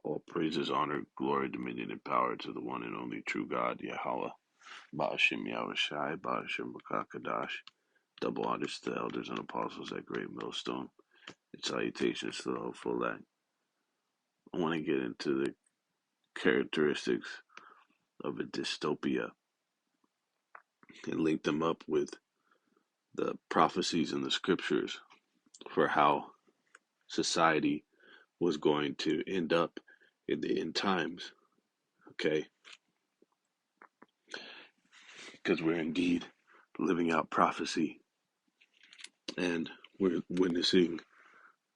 All praises, honor, glory, dominion, and power to the one and only true God, Yahweh. Ba'ashim Yahushai, Ba'ashim Rakakadash. Double honors to the elders and apostles at Great Millstone. And salutations to the hopeful elect. I want to get into the characteristics of a dystopia and link them up with the prophecies in the scriptures for how society was going to end up in the end times. Okay? Because we're indeed living out prophecy and we're witnessing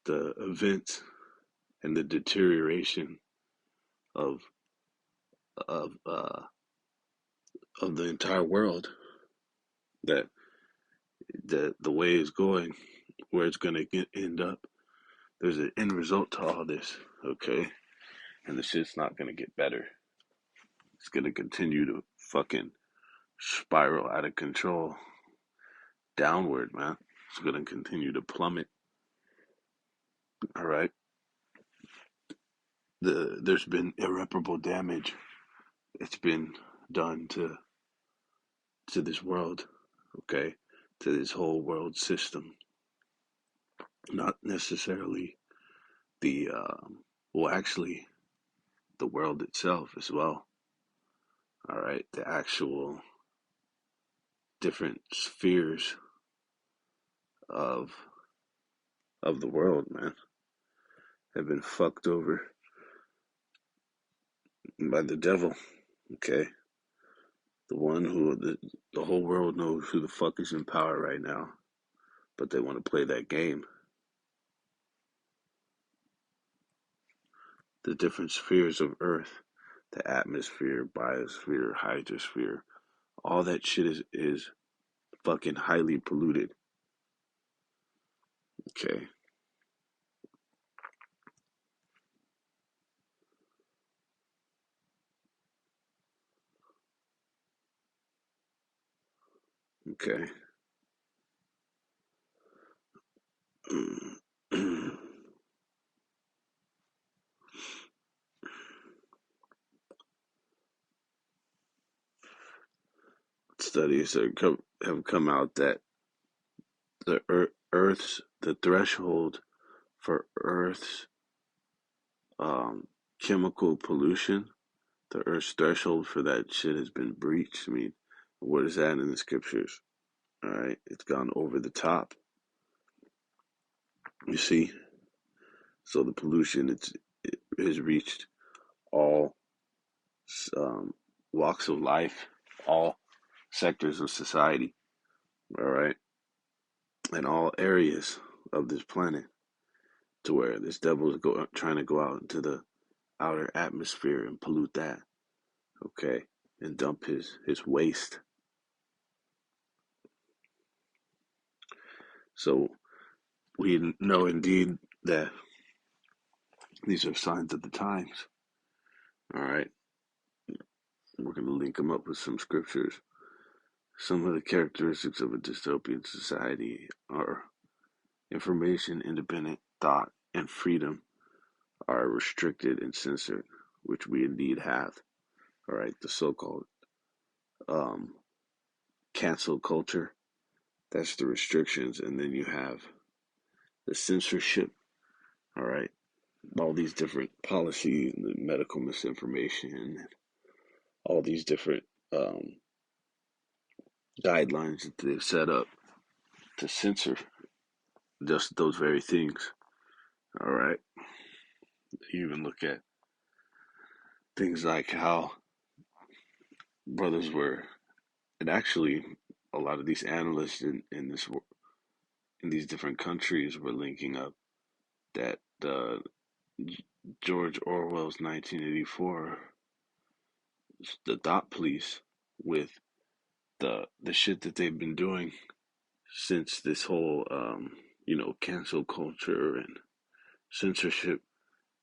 the events and the deterioration of of uh, of the entire world. That the way is going, where it's going to end up. There's an end result to all this, okay? And the shit's not going to get better. It's going to continue to fucking spiral out of control downward, man. It's going to continue to plummet. All right. There's been irreparable damage. It's been done to this world, okay, to this whole world system. Not necessarily the well, actually, the world itself as well. All right, the actual different spheres of the world, man, have been fucked over by the devil. Okay, the one who the whole world knows who the fuck is in power right now, but they want to play that game. The different spheres of Earth, the atmosphere, biosphere, hydrosphere, all that shit is fucking highly polluted. Okay. Okay. Studies have come out that the threshold for Earth's chemical pollution, the Earth's threshold for that shit has been breached. I mean, what is that in the scriptures? All right, it's gone over the top. You see, so the pollution it has reached all um, walks of life, all sectors of society. All right, in all areas of this planet, to where this devil is trying to go out into the outer atmosphere and pollute that, okay, and dump his waste. So we know indeed that these are signs of the times. All right, we're going to link them up with some scriptures. Some of the characteristics of a dystopian society are information, independent thought, and freedom are restricted and censored, which we indeed have. All right, the so-called um, cancel culture, that's the restrictions, and then you have the censorship. All right, all these different policies, and the medical misinformation, and all these different guidelines that they've set up to censor just those very things. All right, you even look at things like how brothers were, and actually a lot of these analysts in these different countries were linking up that George Orwell's 1984, the dot police, with the shit that they've been doing since this whole cancel culture and censorship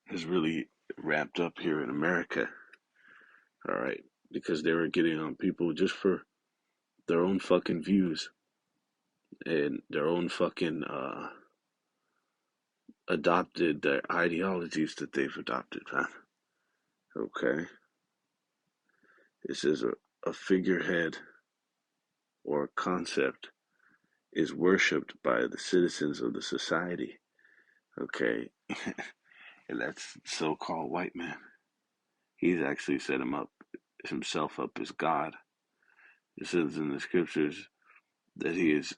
has really ramped up here in America. All right, because they were getting on people just for their own fucking views and their own fucking adopted their ideologies that they've adopted, man. Okay. It says a figurehead or concept is worshipped by the citizens of the society. Okay. And that's so-called white man. He's actually set himself up as God. It says in the scriptures that he is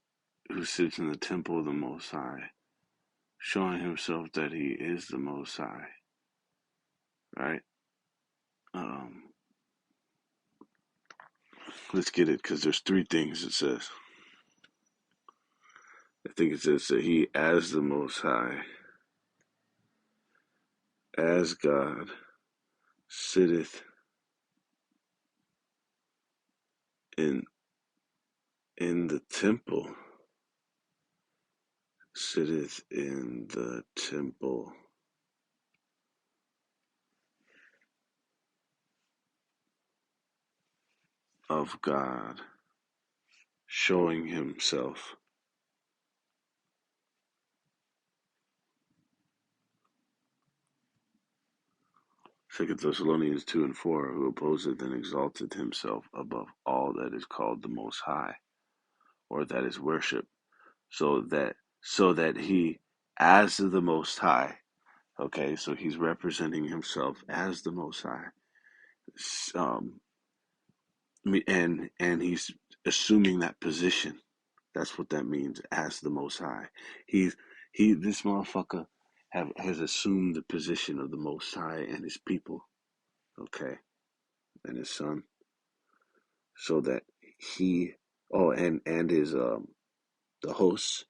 who sits in the temple of the Most High, showing himself that he is the Most High. Right? Um, let's get it, because there's three things it says. I think it says that he, as the Most High, as God, sitteth in the temple, sitteth in the temple of God, showing himself. Second Thessalonians 2 and 4, who opposeth and exalteth himself above all that is called the Most High, or that is worship, so that he, as the Most High, okay, so he's representing himself as the Most High, um, and he's assuming that position. That's what that means, as the Most High. This motherfucker has assumed the position of the Most High and his people, okay, and his son, so that he, and his the hosts,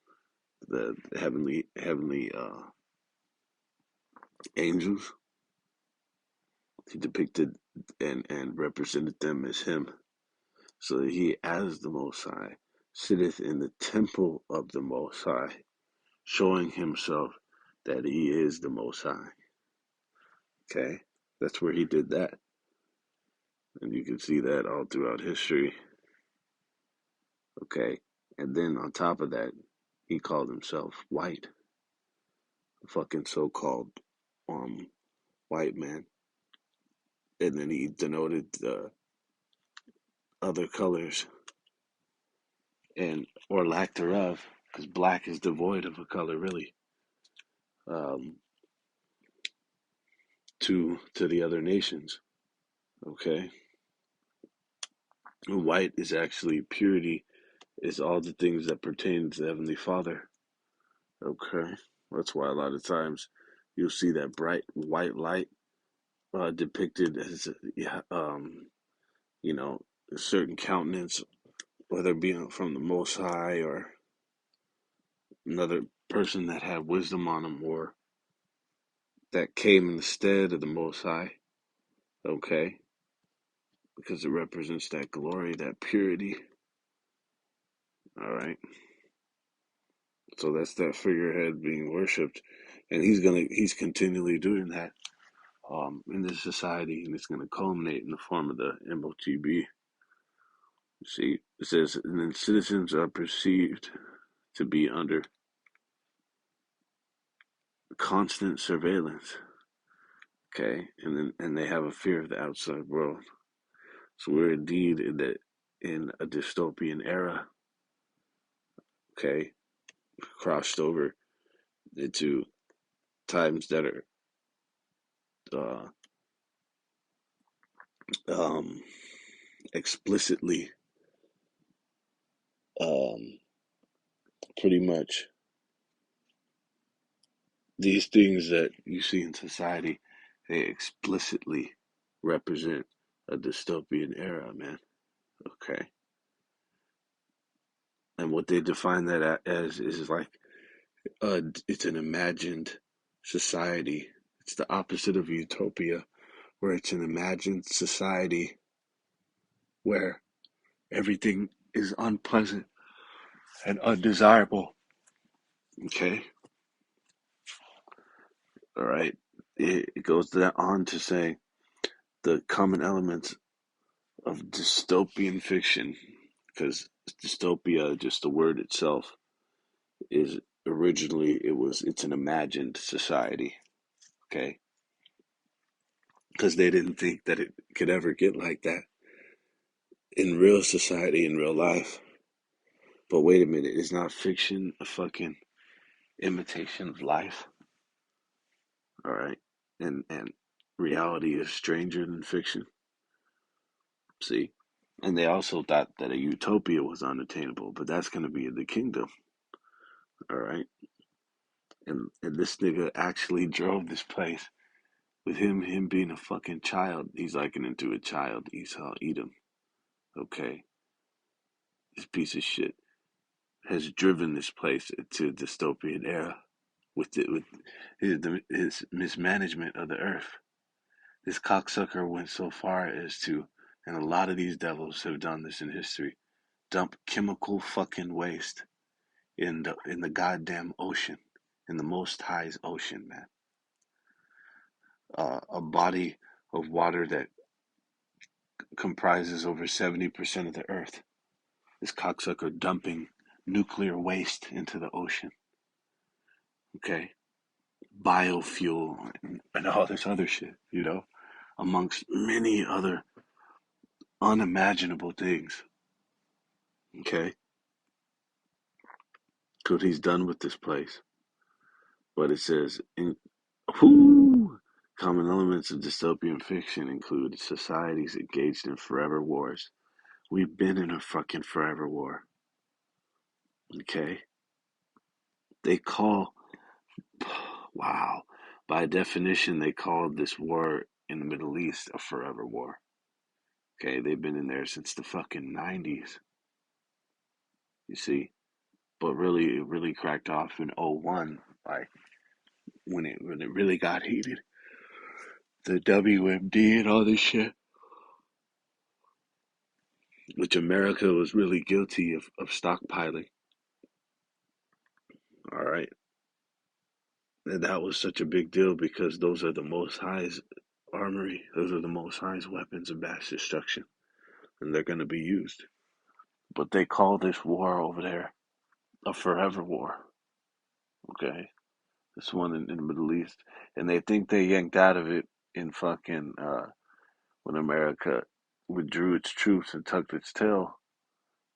the heavenly angels. He depicted and represented them as him, so that he, as the Most High, sitteth in the temple of the Most High, showing himself that he is the Most High. Okay, that's where he did that, and you can see that all throughout history. Okay, and then on top of that, he called himself white, a fucking so-called um white man, and then he denoted the other colors and or lack thereof, because black is devoid of a color, really, um, to the other nations. Okay, white is actually purity, is all the things that pertain to the Heavenly Father. Okay, that's why a lot of times you'll see that bright white light depicted as, yeah, a certain countenance, whether it be from the Most High or another person that had wisdom on them, or that came in the stead of the Most High. Okay, because it represents that glory, that purity. All right, so that's that figurehead being worshipped, and he's continually doing that in this society, and it's gonna culminate in the form of the MOTB. See, it says, and then citizens are perceived to be under constant surveillance. Okay, and they have a fear of the outside world. So we're indeed in a dystopian era. Okay, crossed over into times that are uh, um, explicitly, um, pretty much these things that you see in society, they explicitly represent a dystopian era, man. Okay, and what they define that as is like, it's an imagined society. It's the opposite of utopia, where it's an imagined society where everything is unpleasant and undesirable. Okay, all right. It goes on to say the common elements of dystopian fiction, because dystopia, just the word itself, is originally it's an imagined society. Okay, because they didn't think that it could ever get like that in real society, in real life. But wait a minute, is not fiction a fucking imitation of life? All right, and reality is stranger than fiction. See, and they also thought that a utopia was unattainable, but that's going to be in the kingdom. All right, and this nigga actually drove this place with him being a fucking child. He's likening to a child, Esau, Edom. Okay, this piece of shit has driven this place into a dystopian era with his mismanagement of the earth. This cocksucker went so far as to, and a lot of these devils have done this in history, dump chemical fucking waste in the goddamn ocean, in the Most High's ocean, man. A body of water that comprises over 70% of the earth. This cocksucker dumping nuclear waste into the ocean. Okay, biofuel and all this other shit, amongst many other unimaginable things. Okay, what he's done with this place. But it says, whoo, common elements of dystopian fiction include societies engaged in forever wars. We've been in a fucking forever war. Okay, they call, wow, by definition, they call this war in the Middle East a forever war. Okay, they've been in there since the fucking 90s. You see, but really, it really cracked off in '01, like when it really got heated. The WMD and all this shit, which America was really guilty of stockpiling. All right, and that was such a big deal because those are the Most High's armory. Those are the Most High's weapons of mass destruction, and they're going to be used. But they call this war over there a forever war. Okay, this one in the Middle East, and they think they yanked out of it in fucking when America withdrew its troops and tucked its tail,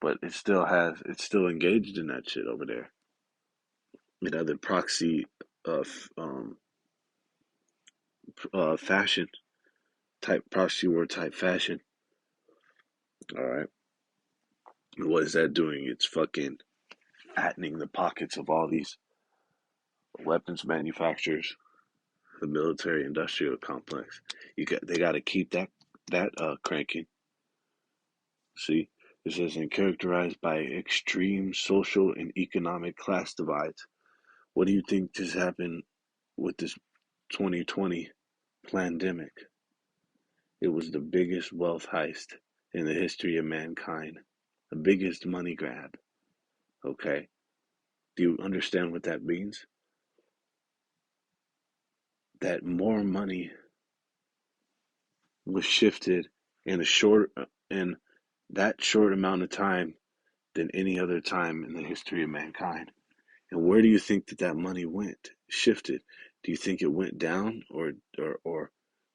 but it's still engaged in that shit over there. The proxy of fashion type proxy war type fashion. All right, and what is that doing? It's fucking fattening the pockets of all these weapons manufacturers, the military industrial complex. They got to keep that cranking. See, it says, and characterized by extreme social and economic class divides. What do you think just happened with this 2020 pandemic? It was the biggest wealth heist in the history of mankind, the biggest money grab. Okay, do you understand what that means? That more money was shifted in that short amount of time than any other time in the history of mankind. And where do you think that money went? Shifted? Do you think it went down or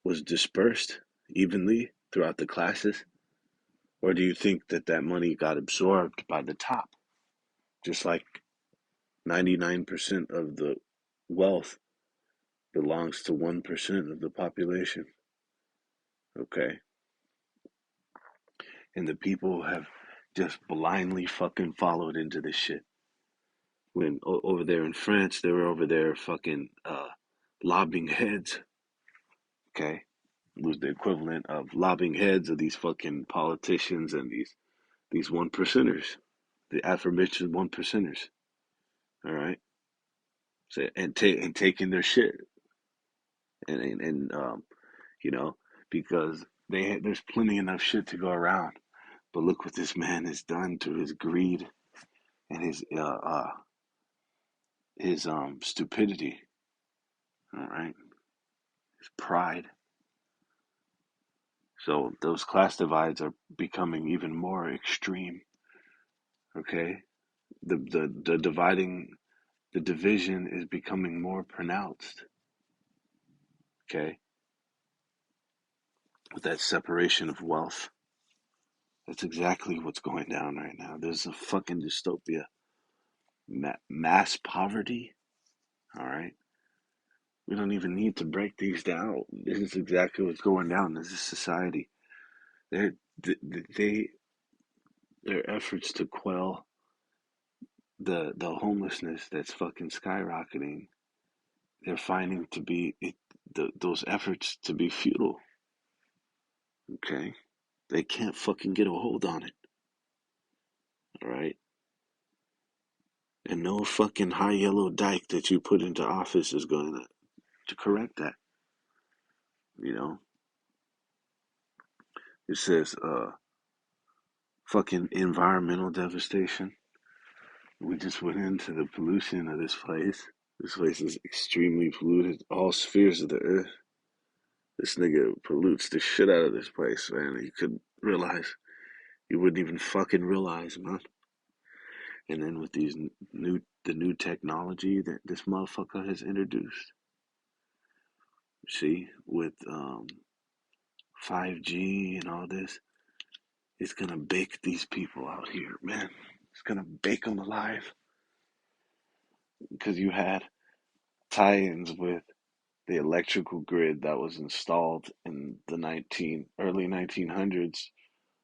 was dispersed evenly throughout the classes? Or do you think that money got absorbed by the top? Just like 99% of the wealth belongs to 1% of the population. Okay. And the people have just blindly fucking followed into this shit. When over there in France, they were over there fucking lobbing heads. Okay. It was the equivalent of lobbing heads of these fucking politicians and these one percenters, the aforementioned one percenters. All right. So, and taking their shit and you know, because there's plenty enough shit to go around. But look what this man has done to his greed and his stupidity. All right, his pride. So those class divides are becoming even more extreme. Okay, the dividing, the division is becoming more pronounced. Okay, with that separation of wealth. That's exactly what's going down right now. There's a fucking dystopia. Mass poverty. All right. We don't even need to break these down. This is exactly what's going down. This is society. They're, they, their efforts to quell the homelessness that's fucking skyrocketing. They're finding to be those efforts to be futile. Okay, they can't fucking get a hold on it. All right, and no fucking high yellow dyke that you put into office is going to correct that. You know, it says fucking environmental devastation. We just went into the pollution of this place. This place is extremely polluted. All spheres of the earth. This nigga pollutes the shit out of this place, man. You could realize. You wouldn't even fucking realize, man. And then with the new technology that this motherfucker has introduced, see, with 5G and all this, it's gonna bake these people out here, man. It's gonna bake them alive because you had tie-ins with the electrical grid that was installed in the early 1900s.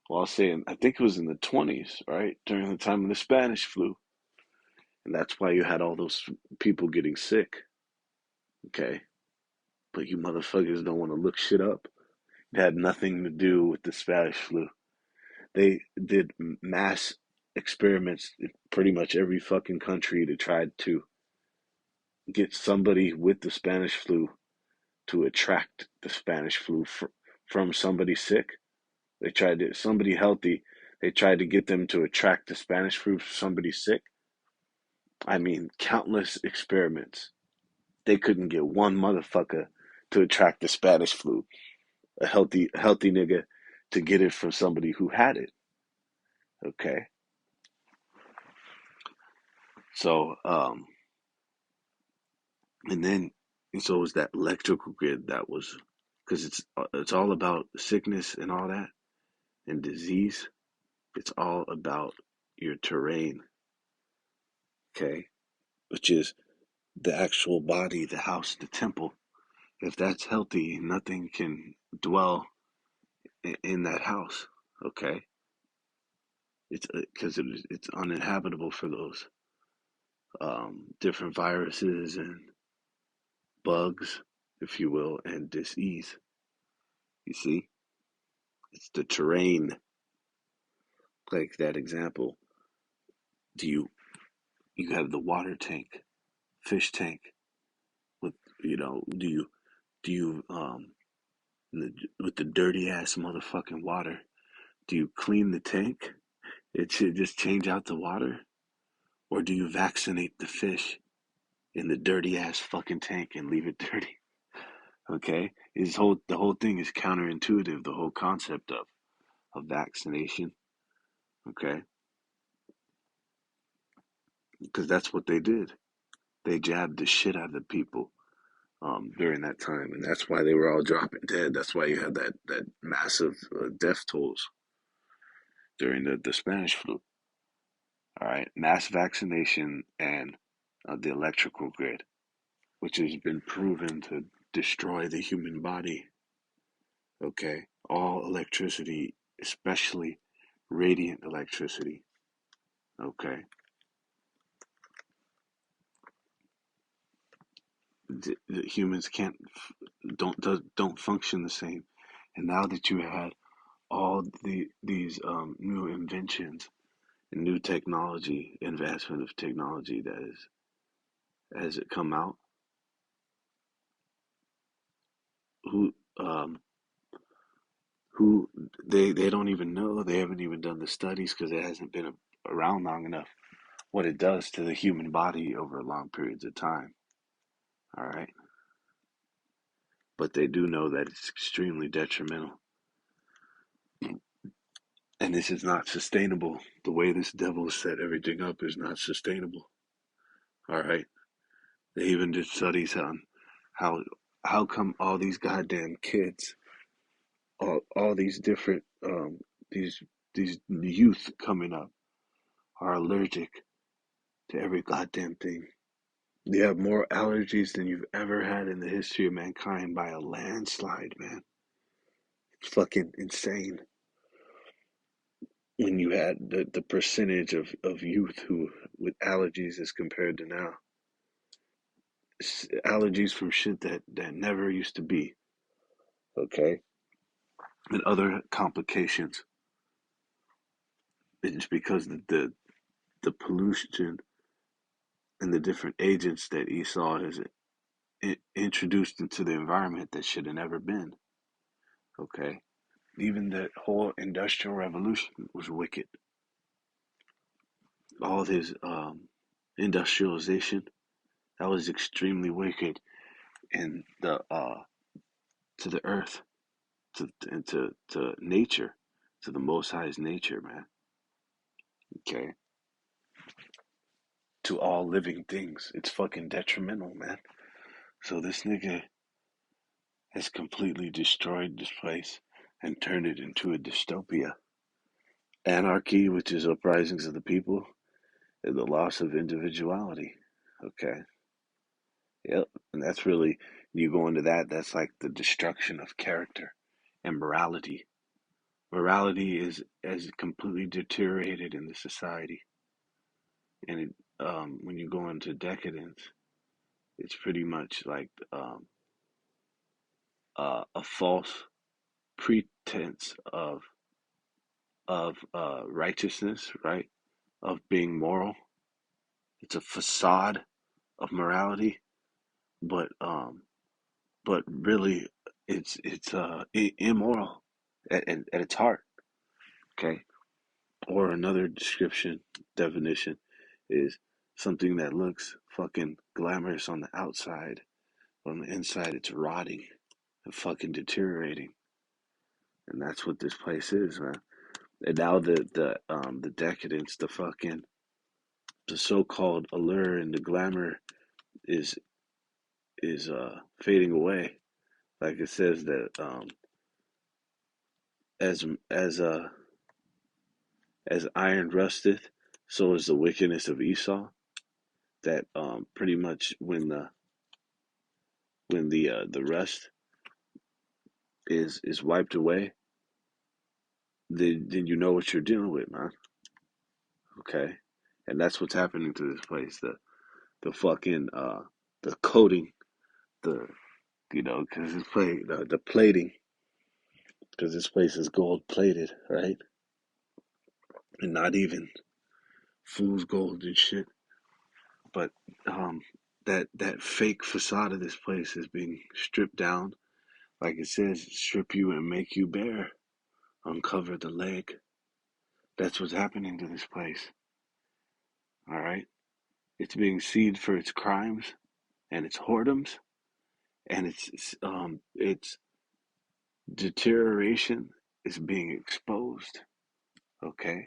Well, I'll say I think it was in the 20s, right, during the time of the Spanish flu, and that's why you had all those people getting sick. Okay, but you motherfuckers don't want to look shit up. It had nothing to do with the Spanish flu. They did mass experiments in pretty much every fucking country to try to get somebody with the Spanish flu to attract the Spanish flu from somebody sick. They tried to, somebody healthy, they tried to get them to attract the Spanish flu from somebody sick. I mean, countless experiments. They couldn't get one motherfucker to attract the Spanish flu, a healthy nigga, to get it from somebody who had it. Okay, so and then so it was that electrical grid that was because it's all about sickness and all that and disease. It's all about your terrain, okay, which is the actual body, the house, the temple. If that's healthy, nothing can dwell in that house. Okay, it's because it's uninhabitable for those different viruses and bugs, if you will, and disease. You see, it's the terrain. Like that example, do you have the water tank, fish tank with do you with the dirty ass motherfucking water? Do you clean the tank? It should just change out the water, or do you vaccinate the fish in the dirty ass fucking tank and leave it dirty? Okay, the whole thing is counterintuitive. The whole concept of vaccination. Okay, because that's what they did. They jabbed the shit out of the people during that time, and that's why they were all dropping dead. That's why you had that massive death tolls during the Spanish flu. All right, mass vaccination and the electrical grid, which has been proven to destroy the human body. Okay, all electricity, especially radiant electricity. Okay, the humans can't don't function the same. And now that you had all these new inventions and new technology, advancement of technology that is as it come out, who um who they don't even know, they haven't even done the studies because it hasn't been around long enough, what it does to the human body over long periods of time. All right, but they do know that it's extremely detrimental, and this is not sustainable. The way this devil set everything up is not sustainable. All right, they even did studies on how how come all these goddamn kids all these different these these youth coming up are allergic to every goddamn thing. They have more allergies than you've ever had in the history of mankind by a landslide, man. It's fucking insane. When you had the percentage of youth who with allergies as compared to now. Allergies from shit that never used to be, okay? And other complications. It's because the pollution and the different agents that Esau has introduced into the environment that should have never been, okay? Even the whole industrial revolution was wicked. All his industrialization, that was extremely wicked, and the to the earth, to nature, to the Most High's nature, man. Okay, to all living things, it's fucking detrimental, man. So this nigga has completely destroyed this place and turned it into a dystopia. Anarchy, which is uprisings of the people, and the loss of individuality. Okay. Yep. And that's really, you go into that, that's like the destruction of character and morality. Morality is completely deteriorated in the society. And when you go into decadence, it's pretty much like a false pretense of righteousness, right? Of being moral. It's a facade of morality, but really it's immoral at its heart. Okay, or another description definition is something that looks fucking glamorous on the outside, but on the inside it's rotting and fucking deteriorating, and that's what this place is, man. And now the decadence, the so-called allure and the glamour is fading away. Like it says that as as uh as iron rusteth, so is the wickedness of Esau. That pretty much when the rust is wiped away, then you know what you're dealing with, man. Okay, and that's what's happening to this place. The fucking the coating, the because this place the plating, because this place is gold plated, right? And not even fool's gold and shit. But um, that fake facade of this place is being stripped down. Like it says, strip you and make you bare, uncover the leg. That's what's happening to this place. All right, it's being seized for its crimes and its whoredoms and its deterioration is being exposed. Okay,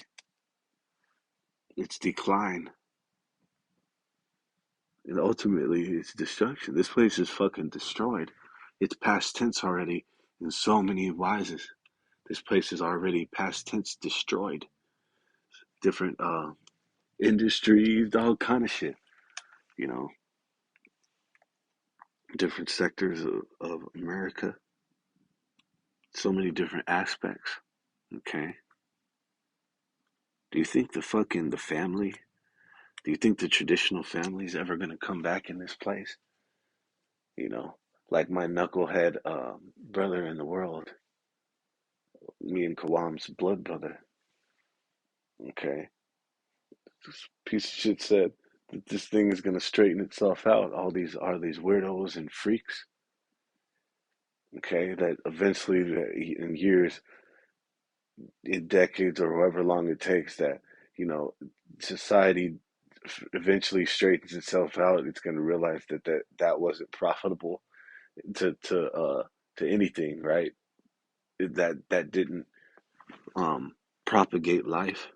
its decline and ultimately its destruction. This place is fucking destroyed. It's past tense already in so many wises. This place is already past tense destroyed. Different industries, all kind of shit. You know, different sectors of America. So many different aspects. Okay. Do you think the family? Do you think the traditional family is ever gonna come back in this place? You know, like my knucklehead brother in the world, me and Kawam's blood brother. Okay, this piece of shit said that this thing is gonna straighten itself out. All these are these weirdos and freaks. Okay, that eventually in years, in decades, or however long it takes, that you know society eventually straightens itself out. It's going to realize that wasn't profitable to to anything, right? That didn't um propagate life,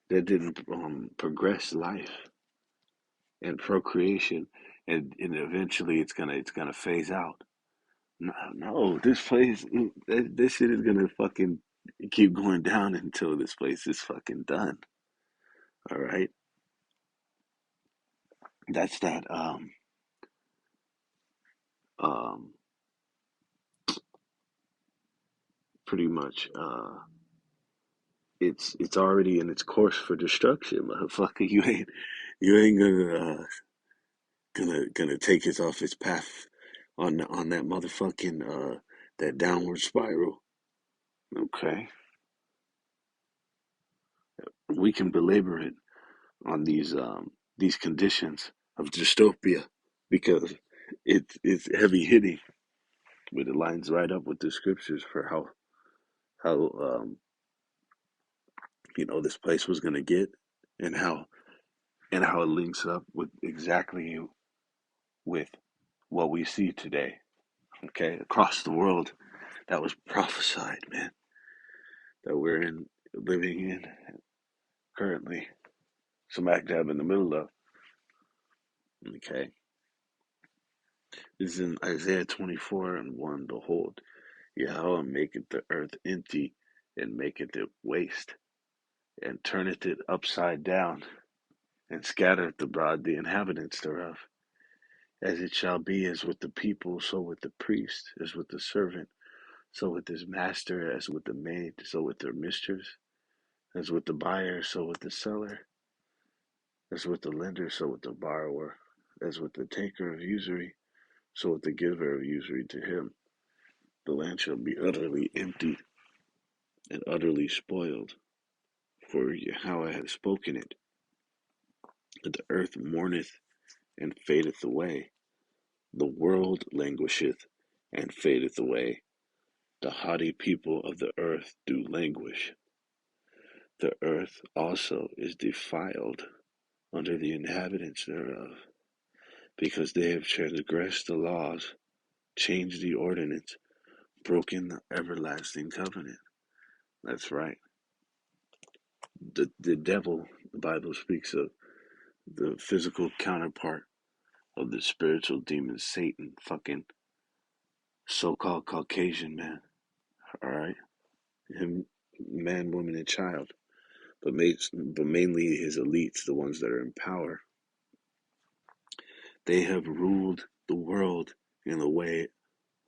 that didn't progress life and procreation, and eventually it's gonna phase out. No, no, this place, this shit is gonna fucking keep going down until this place is fucking done. All right, that's that. Um, pretty much. It's already in its course for destruction, motherfucker. You ain't gonna take it off its path on that motherfucking that downward spiral. Okay, we can belabor it on these conditions of dystopia because it's heavy hitting, but it lines right up with the scriptures for how this place was gonna get and how it links up with exactly with what we see today. Okay, across the world, that was prophesied, man. That we're living in currently, smack dab in the middle of. Okay, this is in Isaiah 24:1. Behold, Yahweh maketh the earth empty, and maketh it waste, and turneth it upside down, and scattereth abroad the inhabitants thereof. As it shall be as with the people, so with the priest, as with the servant, so with his master, as with the maid, so with their mistress, as with the buyer, so with the seller, as with the lender, so with the borrower, as with the taker of usury, so with the giver of usury to him. The land shall be utterly emptied and utterly spoiled, for Yahweh hath spoken it. The earth mourneth and fadeth away. The world languisheth and fadeth away. The haughty people of the earth do languish. The earth also is defiled under the inhabitants thereof, because they have transgressed the laws, changed the ordinance, broken the everlasting covenant. That's right. The devil, the Bible speaks of the physical counterpart of the spiritual demon Satan, fucking so-called Caucasian man. All right, him, man, woman, and child, but mainly his elites, the ones that are in power. They have ruled the world in a way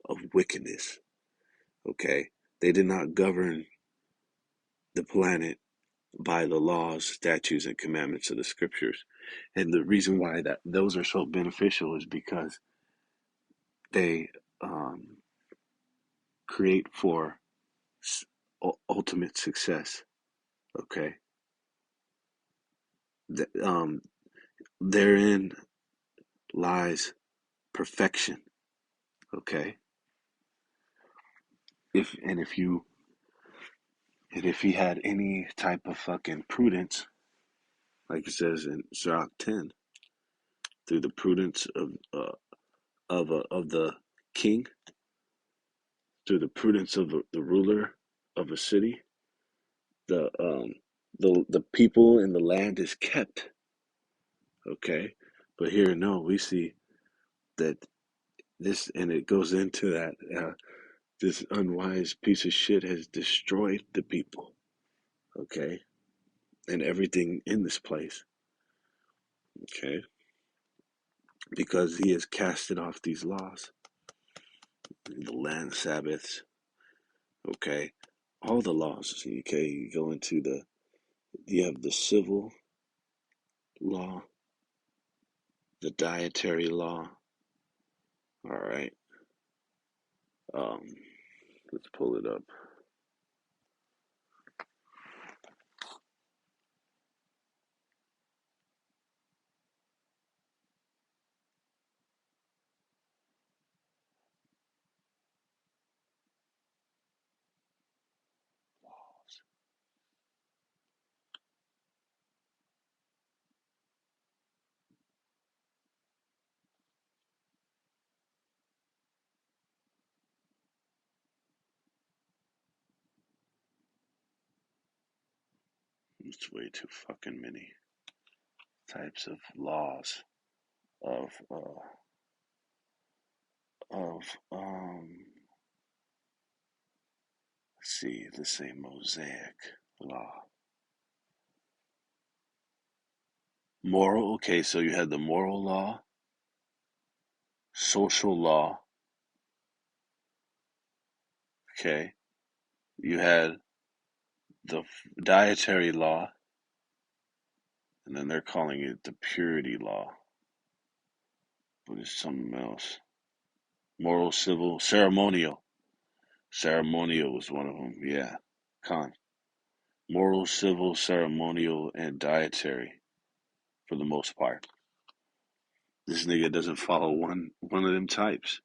of wickedness. Okay, they did not govern the planet by the laws, statutes, and commandments of the scriptures. And the reason why that those are so beneficial is because they um, create for ultimate success. Okay, um, therein lies perfection. Okay, if you and if he had any type of fucking prudence, like it says in Sirach 10, through the prudence of the king, through the prudence of the ruler of a city, the the people in the land is kept. Okay, but here no, we see that this, and it goes into that this unwise piece of shit has destroyed the people. Okay, and everything in this place. Okay, because he has casted off these laws, the land Sabbaths. Okay, all the laws. Okay, you go into you have the civil law, the dietary law. All right. Um, let's pull it up. It's way too fucking many types of laws of of let's say Mosaic law. Moral, okay, so you had the moral law, social law, okay. You had the dietary law, and then they're calling it the purity law, but it's something else. Moral, civil, ceremonial. Ceremonial was one of them, yeah. Con. Moral, civil, ceremonial, and dietary for the most part. This nigga doesn't follow one of them types.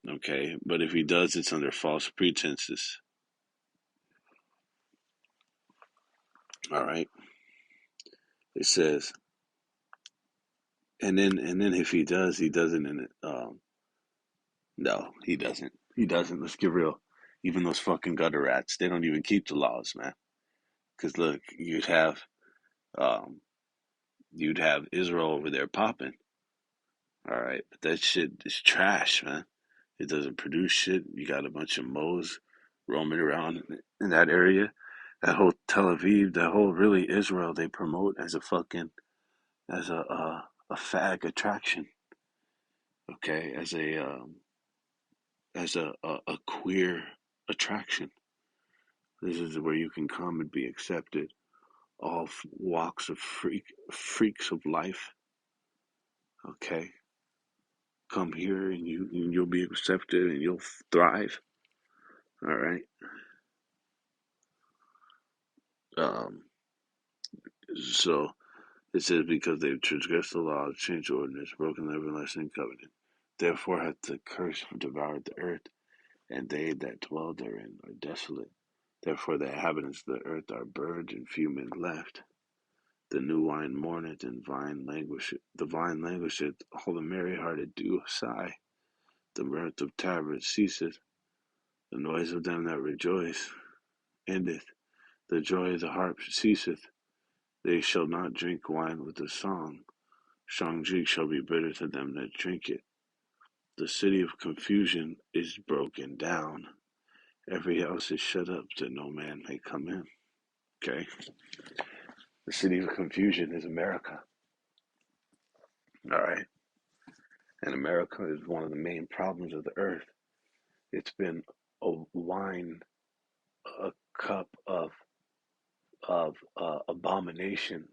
Okay, but if he does, it's under false pretenses. All right. It says, and then if he does, he doesn't in it. No, he doesn't. He doesn't. Let's get real. Even those fucking gutter rats, they don't even keep the laws, man. Because look, um, you'd have Israel over there popping. All right, but that shit is trash, man. It doesn't produce shit. You got a bunch of moles roaming around in that area. That whole Tel Aviv, that whole really Israel, they promote as a fucking as a fag attraction. Okay, as a queer attraction. This is where you can come and be accepted. All walks of freaks of life. Okay, come here and you'll be accepted and you'll thrive. All right. Um. So it says because they've transgressed the law, changed the ordinance, broken the everlasting covenant, therefore hath the curse devoured the earth, and they that dwell therein are desolate. Therefore the inhabitants of the earth are burned, and few men left. The new wine mourneth, and the vine languisheth, all the merry hearted do sigh. The mirth of tabrets ceaseth, the noise of them that rejoice endeth, the joy of the harp ceaseth. They shall not drink wine with a song. Strong drink shall be bitter to them that drink it. The city of confusion is broken down. Every house is shut up that no man may come in. Okay? The city of confusion is America. All right? And America is one of the main problems of the earth. It's been a wine, a cup of abomination,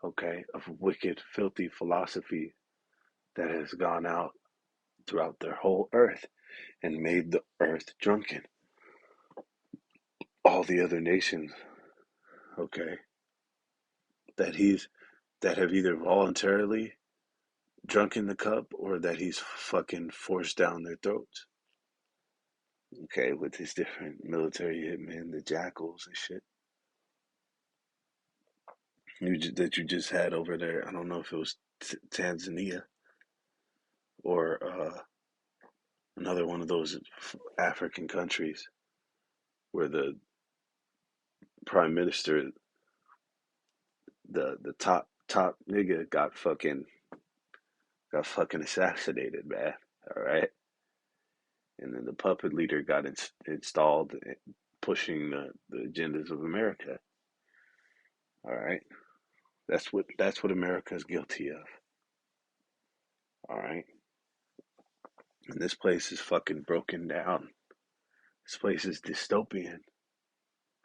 okay, of wicked, filthy philosophy that has gone out throughout their whole earth and made the earth drunken. All the other nations, okay, that he's that have either voluntarily drunken the cup or that he's fucking forced down their throats. Okay, with his different military hitmen, the jackals and shit. That you just had over there. I don't know if it was Tanzania or another one of those African countries where the prime minister, the top nigga, got fucking assassinated, man. All right, and then the puppet leader got installed, pushing the agendas of America. All right, that's what America is guilty of. All right, and this place is fucking broken down. This place is dystopian.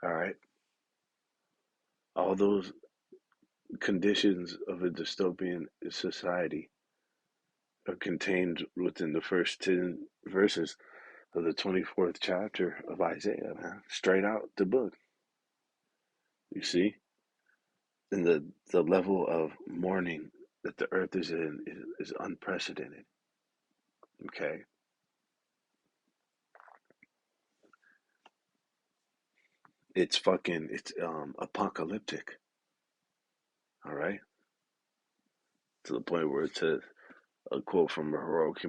All right, all those conditions of a dystopian society are contained within the first 10 verses of the 24th chapter of Isaiah, man. Straight out the book. You see? And the level of mourning that the earth is in is unprecedented. Okay? It's apocalyptic. All right? To the point where it says, a quote from Hiroki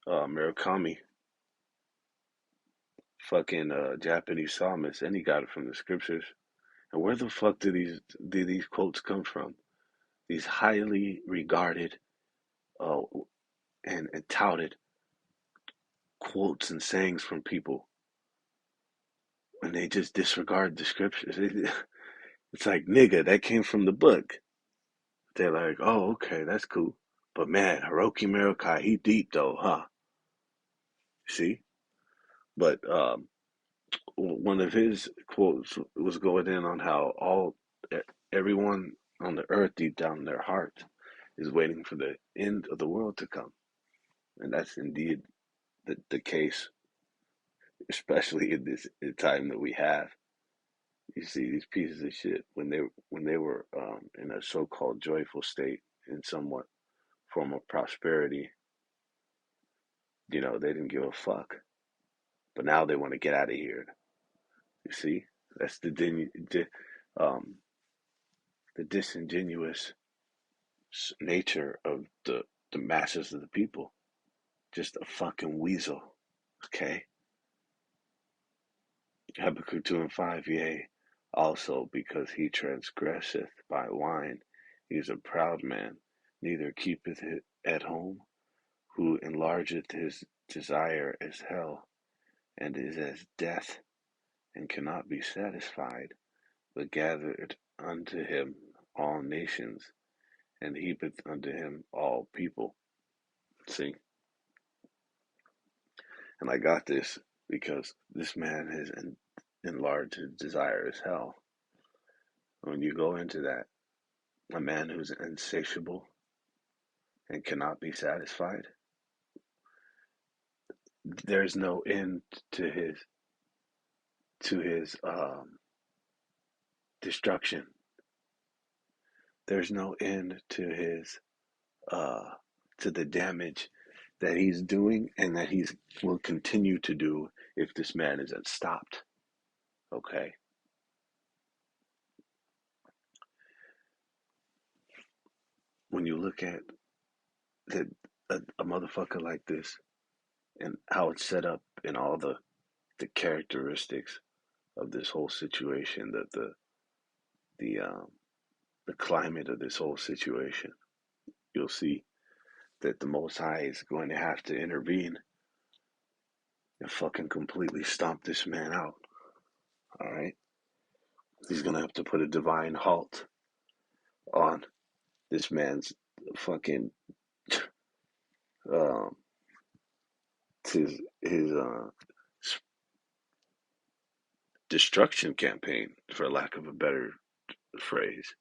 Murakami, fucking Japanese psalmist, and he got it from the scriptures. And where the fuck do these quotes come from? These highly regarded uh, and touted quotes and sayings from people, and they just disregard the scriptures. It's like, nigga, that came from the book. They're like, oh, okay, that's cool. But man, Hiroki Murakami, he deep though, huh? See? But one of his quotes was going in on how everyone on the earth deep down in their heart is waiting for the end of the world to come. And that's indeed the case, especially in this time that we have. You see these pieces of shit when they were in a so-called joyful state in somewhat form of prosperity, they didn't give a fuck. But now they want to get out of here. You see, that's um, the disingenuous nature of the masses of the people. Just a fucking weasel. Okay. Habakkuk 2:5, yea, also because he transgresseth by wine, he is a proud man, neither keepeth it at home, who enlargeth his desire as hell, and is as death, and cannot be satisfied, but gathered unto him all nations, and heapeth unto him all people. See? And I got this because this man has enlarged his desire as hell. When you go into that, a man who's insatiable and cannot be satisfied, there's no end to his destruction. There's no end to his uh, to the damage that he's doing and that he will continue to do if this man isn't stopped. Okay, when you look at the a motherfucker like this and how it's set up and all the characteristics of this whole situation, that the climate of this whole situation, you'll see that the Most High is going to have to intervene and fucking completely stomp this man out. All right, he's gonna have to put a divine halt on this man's fucking um his destruction campaign, for lack of a better phrase.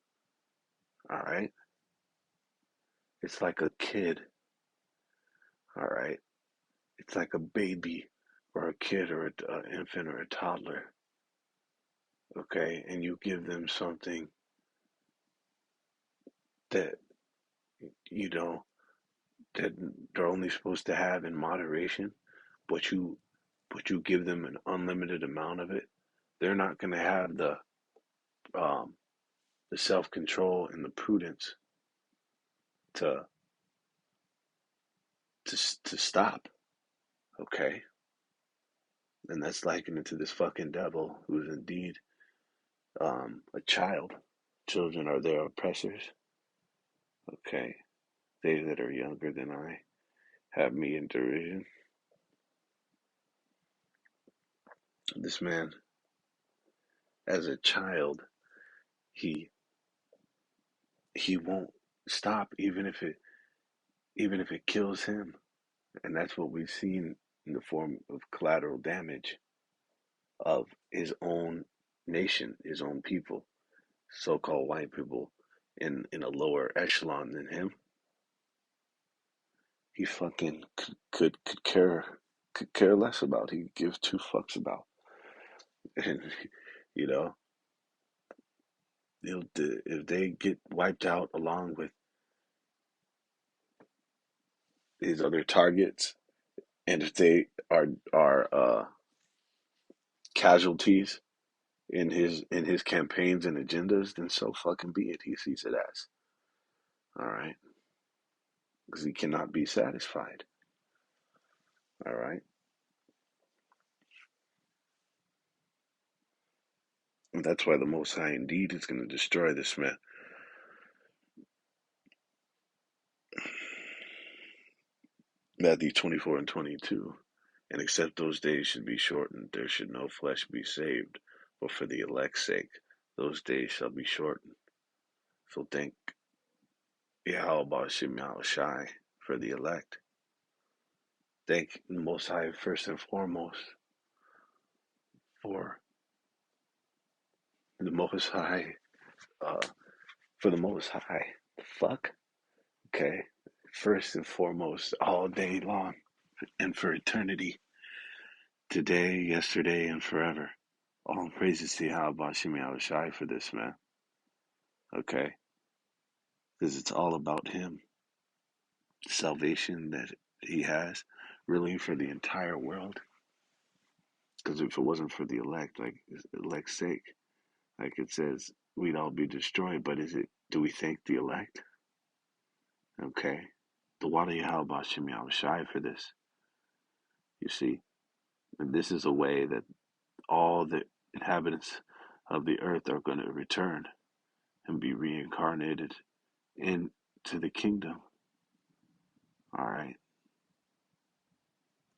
All right, it's like a kid. All right, it's like a baby or a kid or an infant or a toddler. Okay, and you give them something that you know that they're only supposed to have in moderation, but you give them an unlimited amount of it, they're not going to have um, the self control and the prudence to to stop. Okay, and that's likened it to this fucking devil who is indeed a child. Children are their oppressors. Okay, they that are younger than I have me in derision. This man, as a child, he he won't stop even if it kills him. And that's what we've seen in the form of collateral damage of his own nation, his own people, so-called white people in a lower echelon than him. He fucking could care less about. He gives two fucks about. And you know, if they get wiped out along with his other targets, and if they are casualties in his campaigns and agendas, then so fucking be it. He sees it as. All right, because he cannot be satisfied. All right, and that's why the Most High indeed is going to destroy this man. Matthew 24 and 22. And except those days should be shortened, there should no flesh be saved. But for the elect's sake, those days shall be shortened. So thank Yahweh Shai for the elect. Thank the Most High first and foremost for the Most High, uh, for the Most High. The fuck? Okay. First and foremost, all day long, and for eternity, today, yesterday, and forever. All praises to Yahweh Shai for this, man. Okay? Because it's all about Him. The salvation that He has, really for the entire world. Because if it wasn't for the elect, like elect's sake, like it says, we'd all be destroyed. But do we thank the elect? Okay. The water Yahweh Shai for this. You see? And this is a way that all the inhabitants of the earth are going to return and be reincarnated into the kingdom. All right.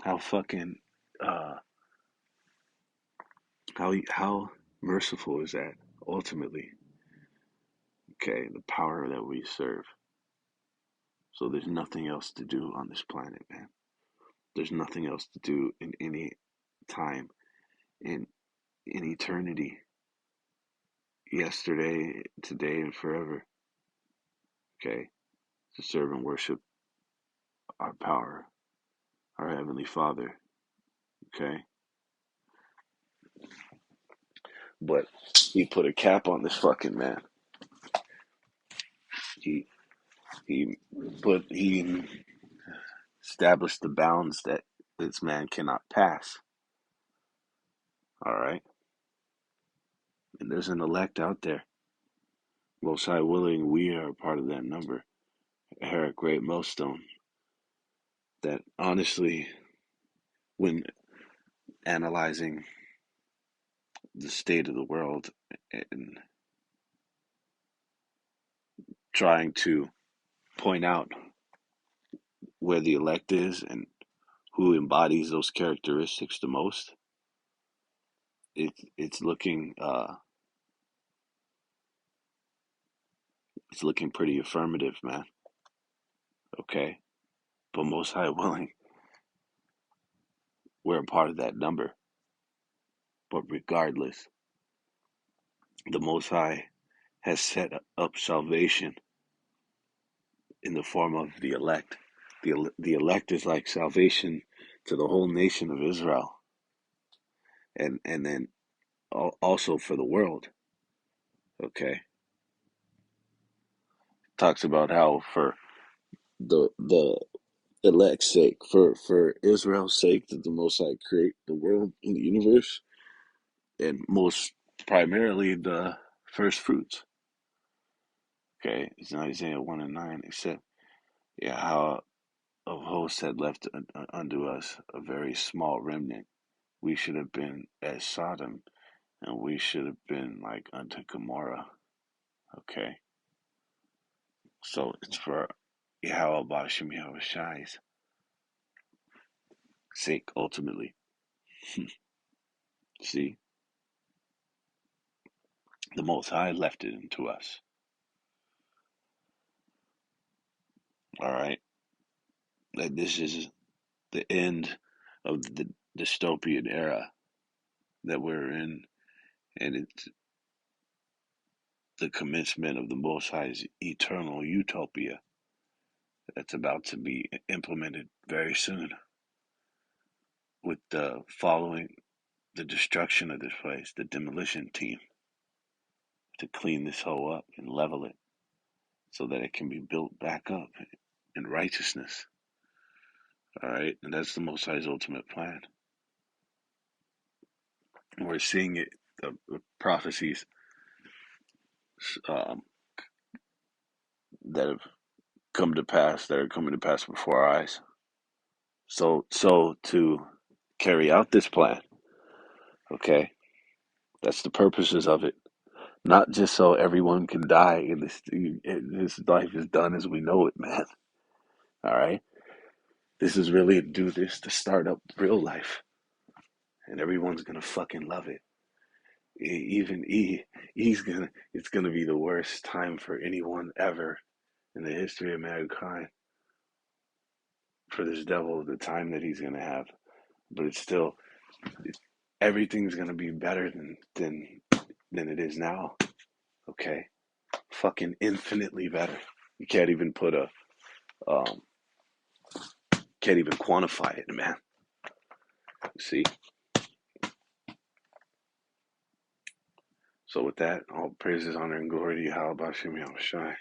How fucking how merciful is that ultimately? Okay, the power that we serve. So there's nothing else to do on this planet, man. There's nothing else to do in any time, in eternity, yesterday, today, and forever. Okay, to serve and worship our power, our Heavenly Father. Okay, but he put a cap on this fucking man. He he he established the bounds that this man cannot pass. All right, and there's an elect out there. Most High willing, we are a part of that number. A great millstone. That honestly, when analyzing the state of the world and trying to point out where the elect is and who embodies those characteristics the most, it's looking it's looking pretty affirmative, man. Okay, but Most High willing, we're a part of that number. But regardless, the Most High has set up salvation in the form of the elect. The elect is like salvation to the whole nation of Israel, and then also for the world. Okay, talks about how for the elect's sake, for Israel's sake, that the Most High create the world and the universe, and most primarily the first fruits. Okay, it's in Isaiah 1 and 9. It said, yeah, how of hosts had left unto us a very small remnant. We should have been as Sodom, and we should have been like unto Gomorrah. Okay, so it's for Yahweh Bashim Yahushai's sake ultimately. See, the Most High left it into us. All right, that this is the end of the dystopian era that we're in, and it's the commencement of the Most High's eternal utopia that's about to be implemented very soon, with the following the destruction of this place, the demolition team, to clean this hoe up and level it so that it can be built back up in righteousness. All right, and that's the Most High's ultimate plan. And we're seeing it, the prophecies um, that have come to pass, that are coming to pass before our eyes. So to carry out this plan, okay, that's the purposes of it. Not just so everyone can die and this life is done as we know it, man. All right, This is really do this to start up real life, and everyone's gonna fucking love it. Even he's gonna. It's gonna be the worst time for anyone ever in the history of mankind for this devil. The time that he's gonna have, but it's still everything's gonna be better than it is now. Okay, fucking infinitely better. You can't even put a um, can't even quantify it, man. See. So with that, all praises, honor, and glory to Yahweh Bashem Yahushai.